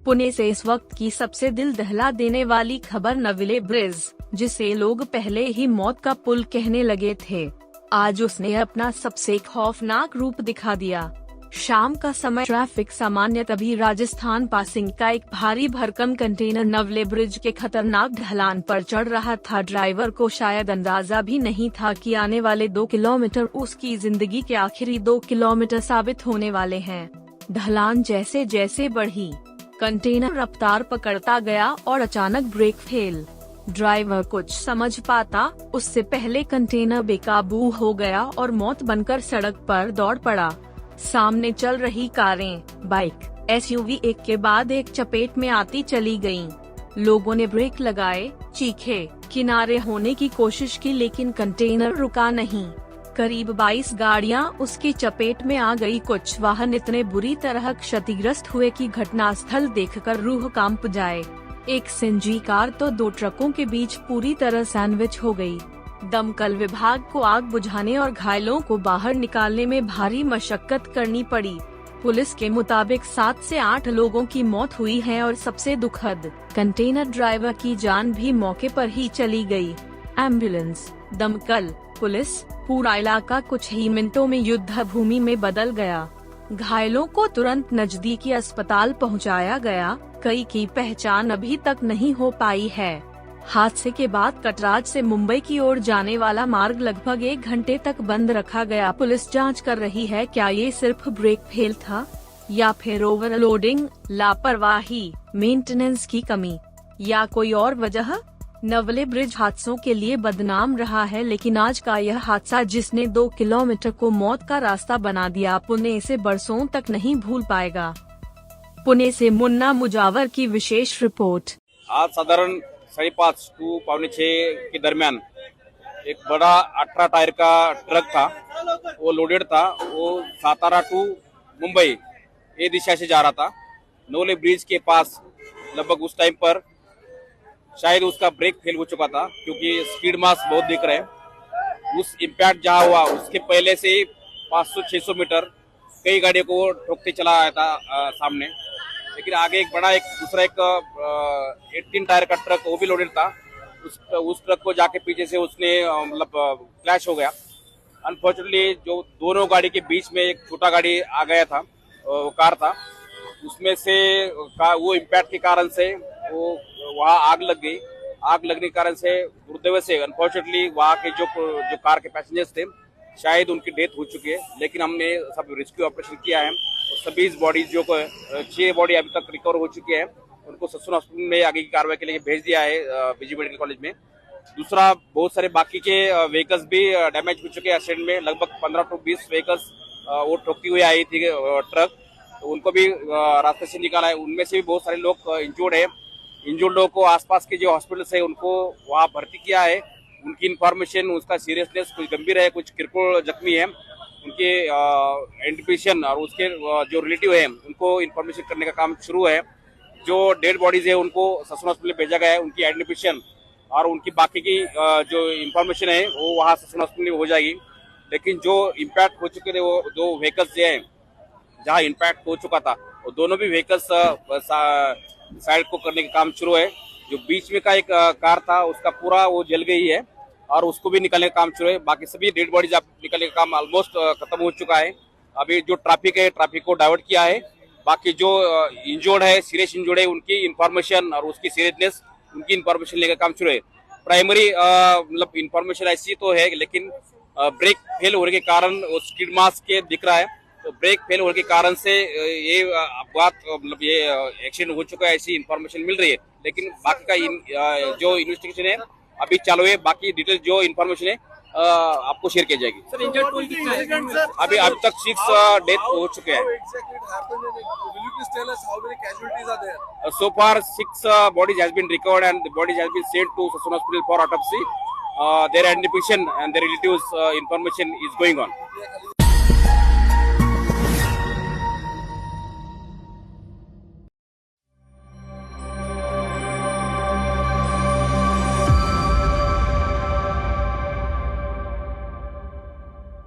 पुणे से इस वक्त की सबसे दिल दहला देने वाली खबर नवेले ब्रिज, जिसे लोग पहले ही मौत का पुल कहने लगे थे, आज उसने अपना सबसे खौफनाक रूप दिखा दिया। शाम का समय ट्रैफिक सामान्य, तभी राजस्थान पासिंग का एक भारी भरकम कंटेनर नवेले ब्रिज के खतरनाक ढलान पर चढ़ रहा था। ड्राइवर को शायद अंदाजा भी नहीं था कि आने वाले 2 किलोमीटर उसकी जिंदगी के आखिरी 2 किलोमीटर साबित होने वाले हैं। ढलान जैसे जैसे बढ़ी, कंटेनर रफ्तार पकड़ता गया और अचानक ब्रेक फेल। ड्राइवर कुछ समझ पाता उससे पहले कंटेनर बेकाबू हो गया और मौत बनकर सड़क पर दौड़ पड़ा। सामने चल रही कारें, बाइक, एसयूवी एक के बाद एक चपेट में आती चली गईं। लोगों ने ब्रेक लगाए, चीखे, किनारे होने की कोशिश की, लेकिन कंटेनर रुका नहीं। करीब 22 गाड़ियां उसकी चपेट में आ गई। कुछ वाहन इतने बुरी तरह क्षतिग्रस्त हुए कि घटनास्थल देखकर रूह कांप जाए। एक सीएनजी कार तो 2 ट्रकों के बीच पूरी तरह सैंडविच हो गई। दमकल विभाग को आग बुझाने और घायलों को बाहर निकालने में भारी मशक्कत करनी पड़ी। पुलिस के मुताबिक 7 से 8 लोगों की मौत हुई है और सबसे दुखद, कंटेनर ड्राइवर की जान भी मौके पर ही चली गई। एम्बुलेंस, दमकल, पुलिस, पूरा इलाका कुछ ही मिनटों में युद्ध भूमि में बदल गया। घायलों को तुरंत नजदीकी अस्पताल पहुंचाया गया। कई की पहचान अभी तक नहीं हो पाई है। हादसे के बाद कटराज से मुंबई की ओर जाने वाला मार्ग लगभग 1 घंटे तक बंद रखा गया। पुलिस जांच कर रही है क्या ये सिर्फ ब्रेक फेल था या फिर ओवरलोडिंग, लापरवाही, मेंटेनेंस की कमी या कोई और वजह। नवेले ब्रिज हादसों के लिए बदनाम रहा है, लेकिन आज का यह हादसा जिसने 2 किलोमीटर को मौत का रास्ता बना दिया, पुणे इसे बरसों तक नहीं भूल पाएगा। पुणे से मुन्ना मुजावर की विशेष रिपोर्ट। आज साधारण 5:30 to 6:45 के दरमियान एक बड़ा 18 टायर का ट्रक था, वो लोडेड था। वो सातारा टू मुंबई ये दिशा से जा रहा था। नवेले ब्रिज के पास लगभग उस टाइम पर शायद उसका ब्रेक फेल हो चुका था, क्योंकि स्पीड मास बहुत दिख रहे हैं। उस इम्पैक्ट जहाँ हुआ उसके पहले से 500-600 मीटर कई गाड़ियों को ठोकते चला आया था सामने। लेकिन आगे दूसरा 18 टायर का ट्रक, वो भी लोडेड था। उस ट्रक को जाके पीछे से उसने मतलब क्लैश हो गया। अनफॉर्चुनेटली जो दोनों गाड़ी के बीच में एक छोटा गाड़ी आ गया था, कार था, उसमें से वो इम्पैक्ट के कारण से वो वहाँ आग लग गई। आग लगने के कारण से दुर्दैव से अनफॉर्चुनेटली वहाँ के जो कार के पैसेंजर्स थे, शायद उनकी डेथ हो चुकी है। लेकिन हमने सब रेस्क्यू ऑपरेशन किया है और सभी बॉडी 6 बॉडी अभी तक रिकवर हो चुकी है। उनको ससुर हॉस्पिटल में आगे की कार्रवाई के लिए भेज दिया है बीजी मेडिकल कॉलेज में। दूसरा, बहुत सारे बाकी के व्हीकल्स भी डैमेज हो चुके हैं एक्सीडेंट में। लगभग 15 to 20 व्हीकल्स वो ठोकती हुई आई थी ट्रक, तो उनको भी रास्ते से निकाला है। उनमें से भी बहुत सारे लोग इंजूर्ड है। इंजूर्ड लोगों को आसपास के जो हॉस्पिटल्स है उनको वहाँ भर्ती किया है। उनकी इन्फॉर्मेशन, उसका सीरियसनेस, कुछ गंभीर है, कुछ किरकोल जख्मी है, उनके आइडेंटिफिकेशन और उसके जो रिलेटिव है उनको इन्फॉर्मेशन करने का काम शुरू है। जो डेड बॉडीज है उनको ससुर हॉस्पिटल में भेजा गया है। उनकी आइडेंटिफिकेशन और उनकी बाकी की जो इन्फॉर्मेशन है वो वहाँ ससुर हॉस्पिटल में हो जाएगी। लेकिन जो इम्पैक्ट हो चुके थे, वो 2 व्हीकल्स जो है जहाँ इम्पैक्ट हो चुका था, वो दोनों भी व्हीकल्स साइड को करने का काम शुरू है। जो बीच में का एक कार था उसका पूरा वो जल गई है और उसको भी निकालने का काम शुरू है। बाकी सभी डेड बॉडीज निकालने का काम ऑलमोस्ट खत्म हो चुका है। अभी जो ट्रैफिक है, ट्रैफिक को डाइवर्ट किया है। बाकी जो इंजोर्ड है, सीरियस इंजोर्ड है, उनकी इन्फॉर्मेशन और उसकी सीरियसनेस, उनकी इन्फॉर्मेशन लेकर काम शुरू है। प्राइमरी मतलब इन्फॉर्मेशन ऐसी तो है, लेकिन ब्रेक फेल होने के कारण स्किड मास के दिख रहा है, तो ब्रेक फेल होने के कारण से ये अपघात मतलब ये एक्सीडेंट हो चुका है, ऐसी इन्फॉर्मेशन मिल रही है। लेकिन बाकी का जो इन्वेस्टिगेशन है अभी चालू है। बाकी डिटेल जो इन्फॉर्मेशन है आपको शेयर की जाएगी। अभी तक 6 डेथ हो चुके हैं। So far 6 bodies has been recovered and the bodies has been sent to Sassoon Hospital for autopsy. Their identification and their relatives information is going on.